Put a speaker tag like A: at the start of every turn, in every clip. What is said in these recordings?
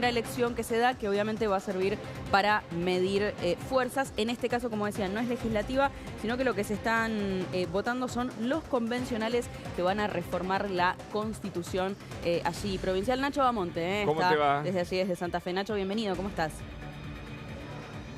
A: primera elección que se da, que obviamente va a servir para medir fuerzas. En este caso, como decía, no es legislativa, sino que lo que se están votando son los convencionales que van a reformar la Constitución allí provincial. Nacho Bamonte,
B: ¿Cómo
A: está
B: te va?
A: desde allí, desde Santa Fe. Nacho, bienvenido, ¿cómo estás?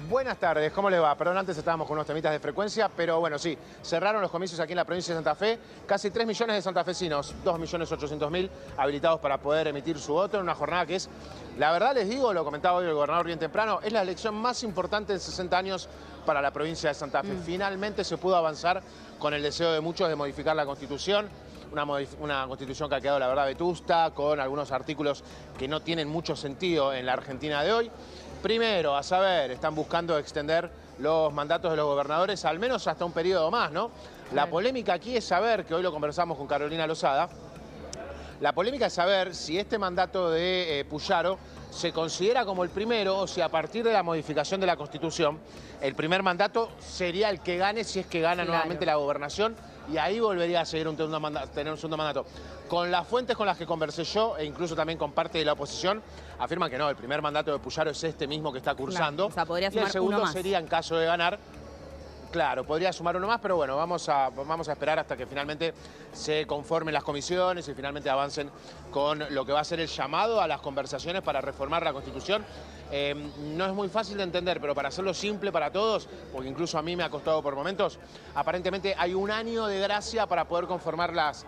C: Buenas tardes, ¿cómo le va? Perdón, antes estábamos con unos temitas de frecuencia, pero bueno, sí, cerraron los comicios aquí en la provincia de Santa Fe. Casi 3 millones de santafesinos, 2.800.000 habilitados para poder emitir su voto en una jornada que es, la verdad les digo, lo comentaba hoy el gobernador bien temprano, es la elección más importante en 60 años para la provincia de Santa Fe. Finalmente se pudo avanzar con el deseo de muchos de modificar la Constitución. Una Constitución que ha quedado, la verdad, vetusta, con algunos artículos que no tienen mucho sentido en la Argentina de hoy. Primero, a saber, están buscando extender los mandatos de los gobernadores al menos hasta un periodo más, ¿no? La polémica aquí es saber, que hoy lo conversamos con Carolina Lozada, la polémica es saber si este mandato de Puyaro se considera como el primero o si a partir de la modificación de la Constitución el primer mandato sería el que gane si es que gana nuevamente la gobernación y ahí volvería a seguir tener un segundo mandato. Con las fuentes con las que conversé yo e incluso también con parte de la oposición afirman que no, el primer mandato de Puyaro es este mismo que está cursando.
A: O sea, podría
C: y
A: sumar
C: el segundo
A: uno más.
C: sería en caso de ganar. Claro, podría sumar uno más, pero bueno, vamos a esperar hasta que finalmente se conformen las comisiones y finalmente avancen con lo que va a ser el llamado a las conversaciones para reformar la Constitución. No es muy fácil de entender, pero para hacerlo simple para todos, porque incluso a mí me ha costado por momentos, aparentemente hay un año de gracia para poder conformar las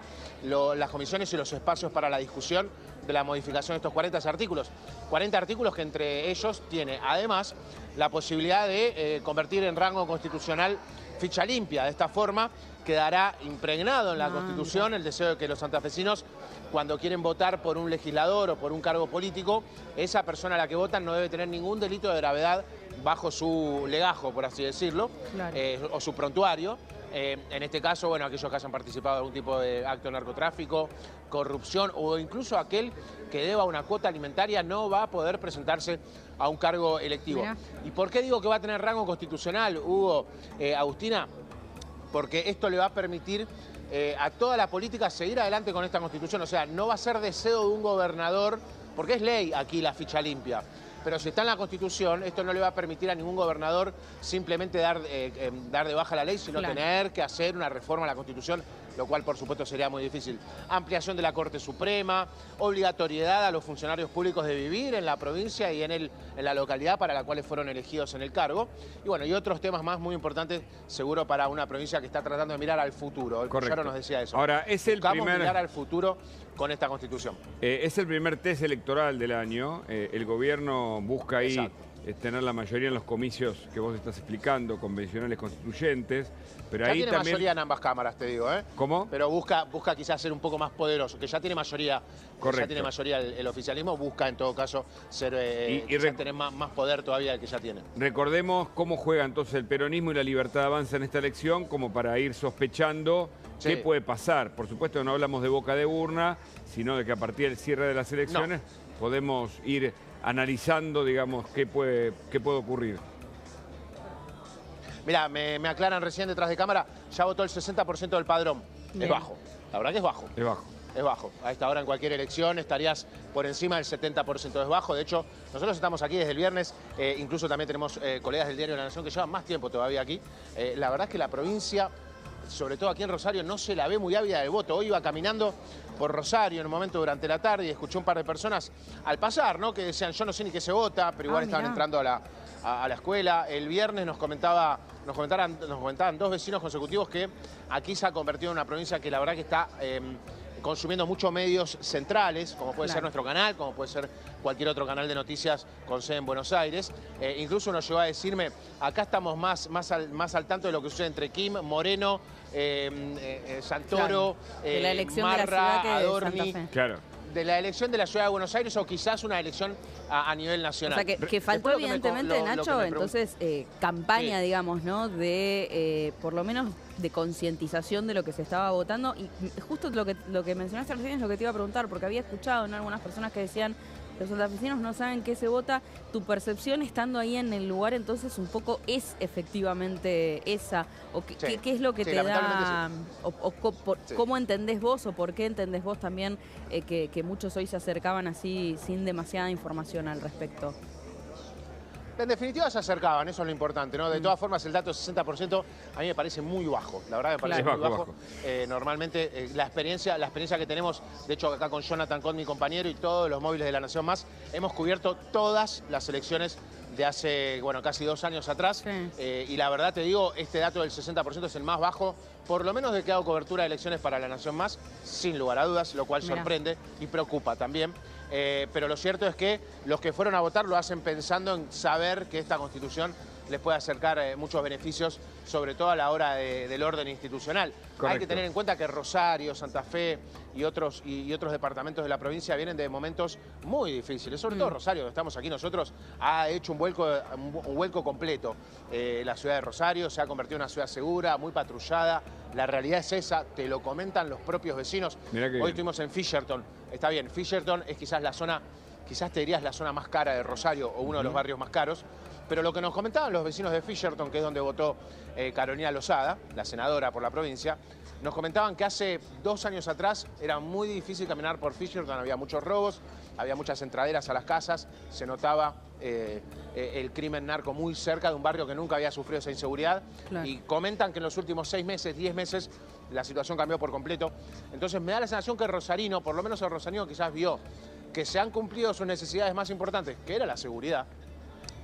C: comisiones y los espacios para la discusión de la modificación de estos 40 artículos. 40 artículos que entre ellos tiene además la posibilidad de convertir en rango constitucional ficha limpia. De esta forma quedará impregnado en la Constitución el deseo de que los santafesinos, cuando quieren votar por un legislador o por un cargo político, esa persona a la que votan no debe tener ningún delito de gravedad bajo su legajo, por así decirlo, o su prontuario. En este caso, bueno, aquellos que hayan participado en algún tipo de acto de narcotráfico, corrupción o incluso aquel que deba una cuota alimentaria no va a poder presentarse a un cargo electivo. Mirá. ¿Y por qué digo que va a tener rango constitucional, Hugo, Agustina? Porque esto le va a permitir a toda la política seguir adelante con esta Constitución. O sea, no va a ser deseo de un gobernador, porque es ley aquí la ficha limpia. Pero si está en la Constitución, esto no le va a permitir a ningún gobernador simplemente dar de baja la ley, sino tener que hacer una reforma a la Constitución, lo cual por supuesto sería muy difícil. Ampliación de la Corte Suprema, obligatoriedad a los funcionarios públicos de vivir en la provincia y en la localidad para la cual fueron elegidos en el cargo. Y bueno, y otros temas más muy importantes, seguro para una provincia que está tratando de mirar al futuro. El Puyaro nos decía eso.
B: Ahora, es el primer...
C: mirar al futuro con esta Constitución.
B: Es el primer test electoral del año. El gobierno busca ahí tener la mayoría en los comicios que vos estás explicando, convencionales constituyentes, pero
C: ya
B: ahí
C: tiene
B: también...
C: mayoría en ambas cámaras, te digo, ¿eh?
B: ¿Cómo?
C: Pero busca quizás ser un poco más poderoso, que ya tiene mayoría.
B: Correcto.
C: Ya tiene mayoría el oficialismo, busca en todo caso ser tener más poder todavía del que ya tiene.
B: Recordemos cómo juega entonces el peronismo y la Libertad Avanza en esta elección, como para ir sospechando qué puede pasar. Por supuesto no hablamos de boca de urna, sino de que a partir del cierre de las elecciones podemos ir analizando, digamos, qué puede ocurrir.
C: Mirá, me aclaran recién detrás de cámara, ya votó el 60% del padrón. Bien. Es bajo, la verdad que es bajo.
B: Es bajo.
C: Es bajo. A esta hora en cualquier elección estarías por encima del 70%, es bajo. De hecho, nosotros estamos aquí desde el viernes, incluso también tenemos colegas del Diario de la Nación que llevan más tiempo todavía aquí. La verdad es que la provincia, sobre todo aquí en Rosario, no se la ve muy ávida del voto. Hoy iba caminando por Rosario en un momento durante la tarde y escuché un par de personas al pasar, ¿no? Que decían, yo no sé ni qué se vota, pero igual estaban entrando a la escuela. El viernes nos comentaban dos vecinos consecutivos que aquí se ha convertido en una provincia que la verdad que está consumiendo muchos medios centrales, como puede ser nuestro canal, como puede ser cualquier otro canal de noticias con sede en Buenos Aires. Incluso uno llegó a decirme, acá estamos más al tanto de lo que sucede entre Kim, Moreno, Santoro,
A: de la elección
C: Marra,
A: de la ciudad que
C: Adorni.
A: Santa Fe.
B: Claro.
C: De la elección de la Ciudad de Buenos Aires o quizás una elección a nivel nacional.
A: O sea, que faltó evidentemente, Nacho, entonces campaña, digamos, ¿no? De, por lo menos, de concientización de lo que se estaba votando. Y justo lo que mencionaste recién es lo que te iba a preguntar, porque había escuchado en algunas personas que decían, los santafesinos no saben qué se vota. Tu percepción estando ahí en el lugar, entonces un poco es efectivamente esa, o qué es lo que te da, sí. ¿Cómo entendés vos o por qué entendés vos también que muchos hoy se acercaban así sin demasiada información al respecto?
C: En definitiva se acercaban, eso es lo importante, ¿no? De todas formas, el dato de 60% a mí me parece muy bajo. La verdad me parece muy bajo. Normalmente la experiencia que tenemos, de hecho acá con Jonathan, con mi compañero y todos los móviles de La Nación Más, hemos cubierto todas las elecciones de hace, bueno, casi 2 años atrás. Sí. Y la verdad te digo, este dato del 60% es el más bajo, por lo menos de que hago cobertura de elecciones para La Nación Más, sin lugar a dudas, lo cual sorprende y preocupa también. Pero lo cierto es que los que fueron a votar lo hacen pensando en saber que esta Constitución les puede acercar muchos beneficios, sobre todo a la hora del orden institucional. Correcto. Hay que tener en cuenta que Rosario, Santa Fe y otros departamentos de la provincia vienen de momentos muy difíciles. Sobre todo Rosario, donde estamos aquí nosotros, ha hecho un vuelco completo. La ciudad de Rosario se ha convertido en una ciudad segura, muy patrullada. La realidad es esa, te lo comentan los propios vecinos. Hoy estuvimos en Fisherton. Está bien, Fisherton es quizás la zona, quizás te dirías la zona más cara de Rosario o uno de los barrios más caros. Pero lo que nos comentaban los vecinos de Fisherton, que es donde votó Carolina Lozada, la senadora por la provincia, nos comentaban que hace 2 años atrás era muy difícil caminar por Fisherton, había muchos robos, había muchas entraderas a las casas, se notaba el crimen narco muy cerca de un barrio que nunca había sufrido esa inseguridad. Claro. Y comentan que en los últimos 6 meses, 10 meses, la situación cambió por completo. Entonces me da la sensación que el rosarino, por lo menos el rosarino quizás vio que se han cumplido sus necesidades más importantes, que era la seguridad,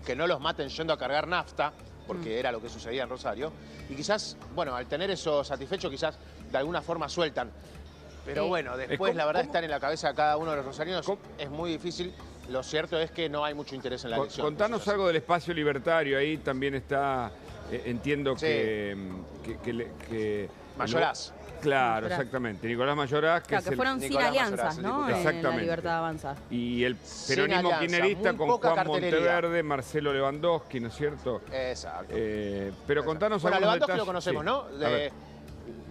C: que no los maten yendo a cargar nafta, porque era lo que sucedía en Rosario, y quizás, bueno, al tener eso satisfecho, quizás de alguna forma sueltan. Pero bueno, después la verdad estar en la cabeza de cada uno de los rosarinos es muy difícil. Lo cierto es que no hay mucho interés en la elección.
B: Contanos algo del espacio libertario, ahí también está, entiendo que
C: Mayoraz.
B: Claro, exactamente. Nicolás Mayoraz, que
A: fueron sin alianzas, ¿no?
B: Exactamente.
A: En La Libertad Avanza.
B: Y el peronismo kirchnerista con Juan Monteverde, Marcelo Lewandowski, ¿no es cierto?
C: Exacto.
B: Pero contanos algo.
C: Bueno, Lewandowski lo conocemos, ¿no?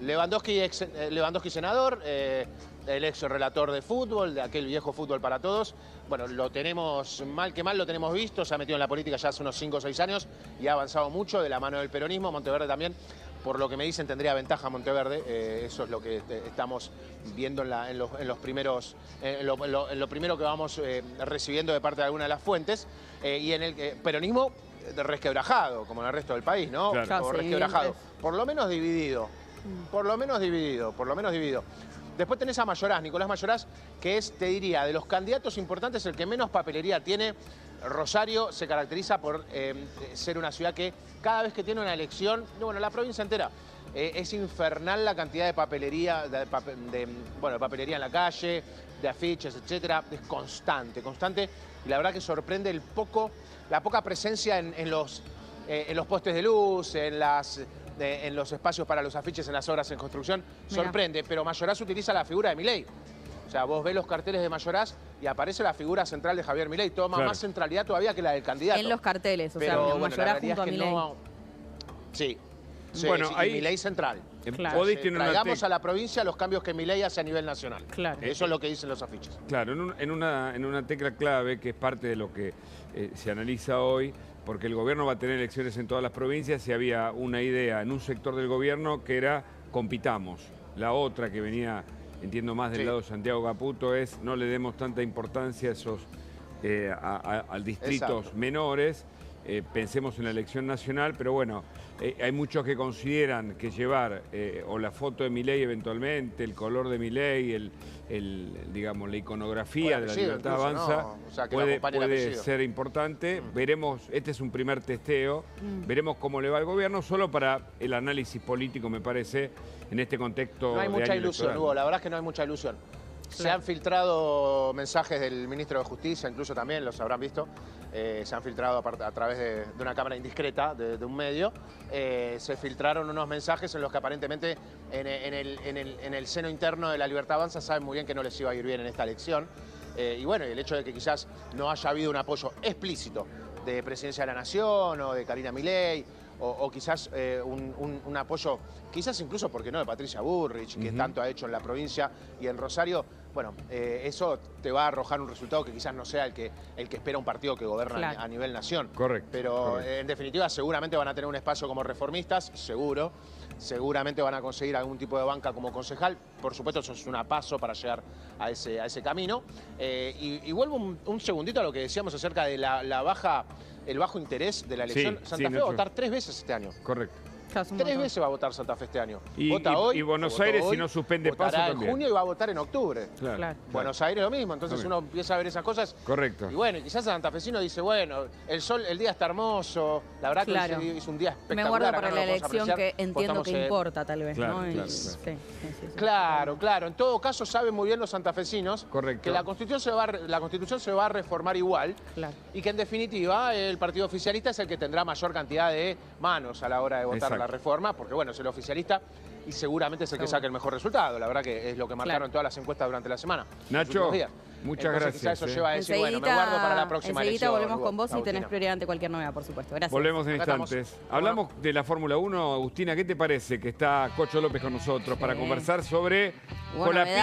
C: Lewandowski senador, el ex relator de fútbol, de aquel viejo Fútbol para Todos. Bueno, lo tenemos, mal que mal lo tenemos visto, se ha metido en la política ya hace unos 5 o 6 años y ha avanzado mucho de la mano del peronismo. Monteverde también, por lo que me dicen, tendría ventaja Monteverde. Eso es lo que estamos viendo en lo primero que vamos recibiendo de parte de alguna de las fuentes. Y en el peronismo resquebrajado, como en el resto del país, ¿no? Claro. O resquebrajado. Por lo menos dividido. Por lo menos dividido. Después tenés a Mayoraz, Nicolás Mayoraz, que es, te diría, de los candidatos importantes, el que menos papelería tiene. Rosario se caracteriza por ser una ciudad que cada vez que tiene una elección, bueno, la provincia entera, es infernal la cantidad de papelería, papelería en la calle, de afiches, etcétera. Es constante. Y la verdad que sorprende la poca presencia en los postes de luz, en los espacios para los afiches, en las obras en construcción. Sorprende, pero Mayoraz utiliza la figura de Milei. O sea, vos ves los carteles de Mayoraz y aparece la figura central de Javier Milei. Toma más centralidad todavía que la del candidato.
A: En los carteles,
C: pero,
A: Mayoraz junto a Milei.
C: Sí,
B: bueno, ahí
C: Milei central.
B: Claro.
C: Traigamos a la provincia los cambios que Milei hace a nivel nacional.
A: Claro.
C: Eso es lo que dicen los afiches.
B: Claro, en una tecla clave que es parte de lo que se analiza hoy, porque el gobierno va a tener elecciones en todas las provincias y había una idea en un sector del gobierno que era compitamos. La otra que venía, entiendo más del lado de Santiago Caputo, es no le demos tanta importancia a esos a distritos menores. Pensemos en la elección nacional, pero bueno, hay muchos que consideran que llevar o la foto de Milei eventualmente, el color de Milei, digamos, la iconografía de la Libertad Avanza, ¿no? O sea, puede ser importante. Veremos, este es un primer testeo, veremos cómo le va al gobierno, solo para el análisis político, me parece, en este contexto.
C: No hay mucha ilusión, Hugo, la verdad es que no hay mucha ilusión. Se han filtrado mensajes del ministro de Justicia, incluso también, los habrán visto. Se han filtrado a través de una cámara indiscreta de un medio. Se filtraron unos mensajes en los que aparentemente en el seno interno de la Libertad Avanza saben muy bien que no les iba a ir bien en esta elección. Y bueno, el hecho de que quizás no haya habido un apoyo explícito de Presidencia de la Nación o de Carina Milei, o quizás un apoyo, quizás incluso, ¿por qué no?, de Patricia Bullrich, que tanto ha hecho en la provincia y en Rosario, bueno, eso te va a arrojar un resultado que quizás no sea el que espera un partido que gobierna a nivel nación.
B: Correcto.
C: Pero en definitiva seguramente van a tener un espacio como reformistas, seguro. Seguramente van a conseguir algún tipo de banca como concejal. Por supuesto, eso es un paso para llegar a ese camino. Y vuelvo un segundito a lo que decíamos acerca de el bajo interés de la elección.
B: Sí,
C: Santa Fe va a votar 3 veces este año.
B: Correcto.
C: 3 veces va a votar Santa Fe este año.
B: Vota
C: hoy.
B: Y Buenos Aires, si no suspende paso
C: votará
B: también.
C: en junio y va a votar en octubre.
B: Claro.
C: Buenos Aires lo mismo. Entonces uno empieza a ver esas cosas.
B: Correcto.
C: Y bueno, quizás el santafesino dice, bueno, el día está hermoso. La verdad que es un día espectacular.
A: Me guardo para
C: acá
A: la
C: no lo podemos
A: elección
C: apreciar,
A: que entiendo que importa, tal vez.
B: Claro,
A: ¿no?
B: claro,
C: Claro. En todo caso, saben muy bien los santafesinos que la Constitución se va a reformar igual.
A: Claro.
C: Y que en definitiva el partido oficialista es el que tendrá mayor cantidad de manos a la hora de votar la reforma, porque bueno, es el oficialista y seguramente es el que saque el mejor resultado. La verdad que es lo que marcaron todas las encuestas durante la semana.
B: Nacho, muchas gracias.
C: Quizás eso lleva a decir, bueno, me guardo para la próxima elección.
A: Volvemos con vos y tenés prioridad ante cualquier novedad, por supuesto. Gracias.
B: Volvemos en instantes. Hablamos de la Fórmula 1. Agustina, ¿qué te parece que está Cocho López con nosotros para conversar sobre Colapinto?